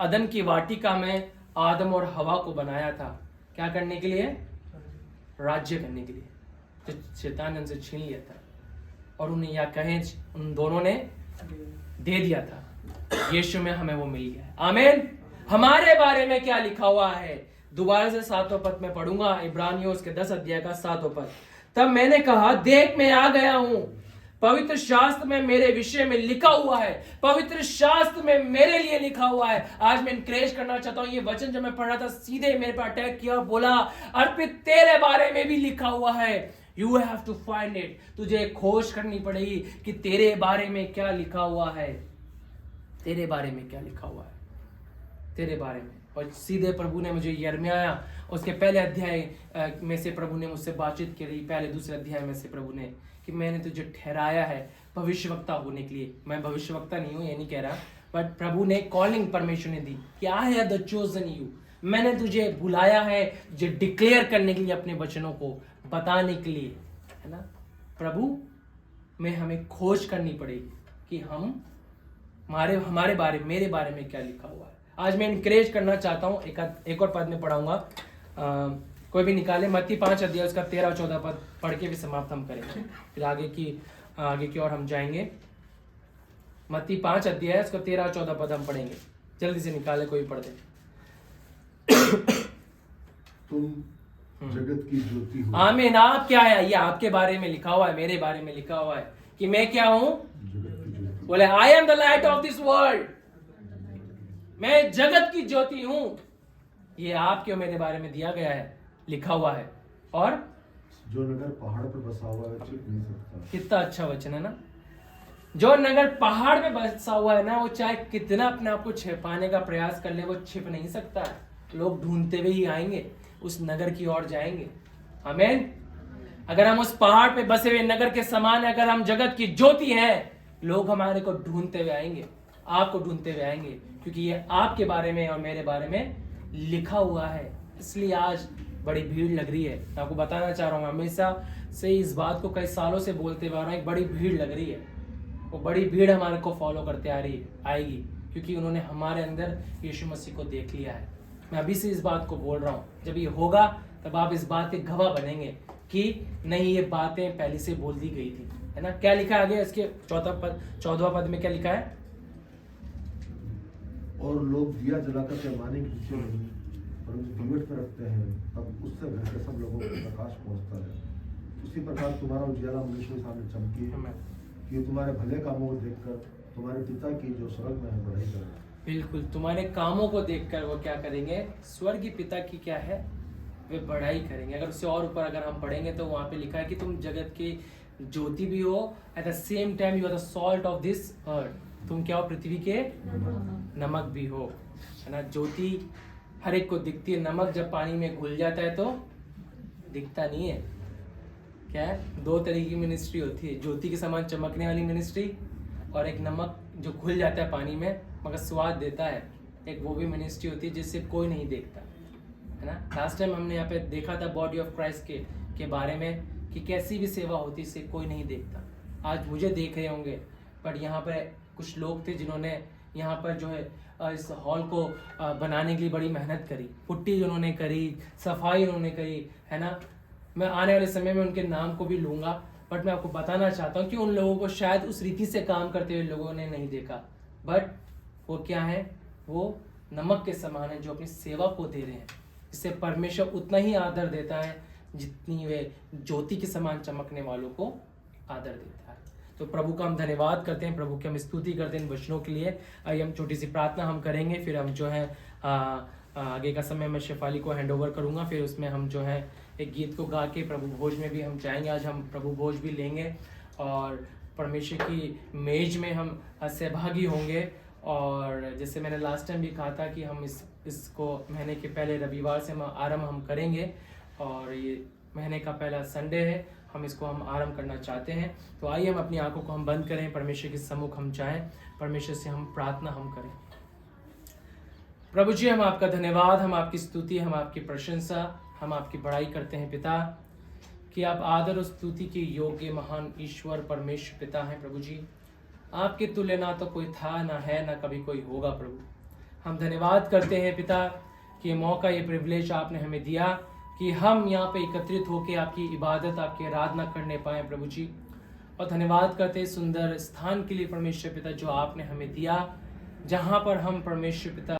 अदन की वाटिका में आदम और हवा को बनाया था, क्या करने के लिए, राज्य करने के लिए, जो शैतान ने उनसे छीन लिया था और उन्हें या कहें उन दोनों ने दे दिया था। यीशु में हमें वो मिल गया है। आमीन। हमारे बारे में क्या लिखा हुआ है, दोबारा से 7वां पद में पढ़ूंगा, इब्रानियों उसके 10 अध्याय का 7वां पद। तब मैंने कहा, देख मैं आ गया हूं, पवित्र शास्त्र में मेरे विषय में लिखा हुआ है, पवित्र शास्त्र में मेरे लिए लिखा हुआ है। आज मैं इनकरेज करना चाहता हूं, ये वचन जब मैं पढ़ रहा था सीधे मेरे पर अटैक किया और बोला, अर्पित तेरे बारे में भी लिखा हुआ है, you have to find it. तुझे खोज करनी पड़ेगी कि तेरे बारे में क्या लिखा हुआ है, तेरे बारे में क्या लिखा हुआ है, तेरे बारे में। और सीधे प्रभु ने मुझे यिर्मयाह उसके पहले अध्याय में से प्रभु ने मुझसे बातचीत करी, पहले दूसरे अध्याय में से प्रभु ने, कि मैंने तुझे ठहराया है भविष्यवक्ता होने के लिए। मैं भविष्यवक्ता नहीं हूं, ये नहीं कह रहा, बट प्रभु ने कॉलिंग परमेश्वर ने दी कि I have the chosen you, मैंने तुझे बुलाया है, तुझे डिक्लेयर करने के लिए, अपने वचनों को बताने के लिए, है ना। प्रभु में हमें खोज करनी पड़ेगी कि हम हमारे बारे, मेरे बारे में क्या लिखा हुआ है। आज मैं इनकरेज करना चाहता हूँ, एक और पद में पढ़ाऊंगा, कोई भी निकाले, मत्ती 5 अध्याय उसका 13 और 14 पद पढ़ के भी समाप्त हम करेंगे, फिर आगे की ओर हम जाएंगे। मत्ती 5 अध्याय उसका 13 और 14 पद हम पढ़ेंगे, जल्दी से निकाले, कोई पढ़ दे। तुम जगत की ज्योति हो। आमीन। आप क्या है, ये आपके बारे में लिखा हुआ है, मेरे बारे में लिखा हुआ है कि मैं क्या हूं, बोले I am the light of this world, मैं जगत की ज्योति हूं। ये आपके और मेरे बारे में दिया गया है, लिखा हुआ है। और जो नगर पहाड़ पर बसा हुआ है छिप नहीं सकता। कितना अच्छा वचन है ना। जो नगर पहाड़ पे बसा हुआ है ना, वो चाहे कितना अपने आप को छिपाने का प्रयास कर ले, वो छिप नहीं सकता है। लोग ढूंढते हुए ही आएंगे, उस नगर की ओर जाएंगे। आमीन। अगर हम उस पहाड़ पे बसे हुए नगर के समान, अगर हम जगत की ज्योति हैं, लोग हमारे को ढूंढते हुए आएंगे, आपको ढूंढते हुए आएंगे, क्योंकि ये आपके बारे में और मेरे बारे में लिखा हुआ है। इसलिए आज बड़ी भीड़ लग रही है। मैं आपको बताना चाह रहा हूँ, हमेशा से इस बात को कई सालों से बोलते हुए आ रहा हूं, एक बड़ी भीड़ लग रही है। वो बड़ी भीड़ हमारे को फॉलो करते आएगी, क्योंकि उन्होंने हमारे अंदर यीशु मसीह को देख लिया है। मैं अभी से इस बात को बोल रहा हूँ, जब ये होगा तब आप इस बात के गवाह बनेंगे कि नहीं, ये बातें पहले से बोल दी गई थी, है ना। क्या लिखा है आगे इसके 14वां पद में, क्या लिखा है, और लोग दिया जलाकर पैमाने के नीचे नहीं परंतु दीवट पर रखते हैं, तब उससे घर के सब लोगों को प्रकाश पहुंचता है। उसी प्रकार तुम्हारा उजियाला मनुष्य के सामने चमके, कि तुम्हारे भले कामों को देखकर तुम्हारे पिता की जो स्वर्ग में है बढ़ाई करे। बिल्कुल, तुम्हारे कामों को देखकर वो क्या करेंगे, स्वर्गीय पिता की क्या है, वे बड़ाई करेंगे। अगर उससे और ऊपर अगर हम पढ़ेंगे तो वहाँ पे लिखा है कि तुम जगत की ज्योति भी हो, at the same time you are the salt of this earth. तुम क्या हो, पृथ्वी के नमक भी हो, है ना। ज्योति हर एक को दिखती है, नमक जब पानी में घुल जाता है तो दिखता नहीं है। क्या है, दो तरीके की मिनिस्ट्री होती है, ज्योति के समान चमकने वाली मिनिस्ट्री, और एक नमक जो घुल जाता है पानी में मगर स्वाद देता है, एक वो भी मिनिस्ट्री होती है जिससे कोई नहीं देखता, है ना। लास्ट टाइम हमने यहाँ पे देखा था बॉडी ऑफ क्राइस्ट के बारे में कि कैसी भी सेवा होती है, इससे कोई नहीं देखता। आज मुझे देख रहे होंगे, बट यहाँ पर कुछ लोग थे जिन्होंने यहाँ पर जो है इस हॉल को बनाने के लिए बड़ी मेहनत करी, पुट्टी उन्होंने करी, सफाई उन्होंने करी, है ना। मैं आने वाले समय में उनके नाम को भी लूँगा, बट मैं आपको बताना चाहता हूँ कि उन लोगों को शायद उस रीति से काम करते हुए लोगों ने नहीं देखा, बट वो क्या है, वो नमक के समान है जो अपनी सेवा को दे रहे हैं। इससे परमेश्वर उतना ही आदर देता है जितनी वे ज्योति के समान चमकने वालों को आदर देता है। तो प्रभु का हम धन्यवाद करते हैं, प्रभु की हम स्तुति करते हैं इन वचनों के लिए। आइए हम छोटी सी प्रार्थना हम करेंगे, फिर हम जो है आगे का समय मैं शेफाली को हैंड ओवर करूँगा, फिर उसमें हम जो है एक गीत को गा के प्रभु भोज में भी हम जाएंगे। आज हम प्रभु भोज भी लेंगे और परमेश्वर की मेज में हम सहभागी होंगे। और जैसे मैंने लास्ट टाइम भी कहा था कि हम इसको महीने के पहले रविवार से हम आरंभ हम करेंगे, और ये महीने का पहला संडे है, हम इसको हम आरंभ करना चाहते हैं। तो आइए हम अपनी आंखों को हम बंद करें, परमेश्वर के सम्मुख हम जाएं, परमेश्वर से हम प्रार्थना हम करें। प्रभु जी, हम आपका धन्यवाद, हम आपकी स्तुति, हम आपकी प्रशंसा, हम आपकी बड़ाई करते हैं पिता, कि आप आदर और स्तुति के योग्य महान ईश्वर परमेश्वर पिता हैं। प्रभु जी, आपके तुल्य ना तो कोई था, ना है, ना कभी कोई होगा। प्रभु, हम धन्यवाद करते हैं पिता कि ये मौका, ये प्रिविलेज आपने हमें दिया कि हम यहाँ पे एकत्रित होकर आपकी इबादत, आपकी आराधना करने पाए प्रभु जी। और धन्यवाद करते हैं सुंदर स्थान के लिए परमेश्वर पिता जो आपने हमें दिया, जहाँ पर हम परमेश्वर पिता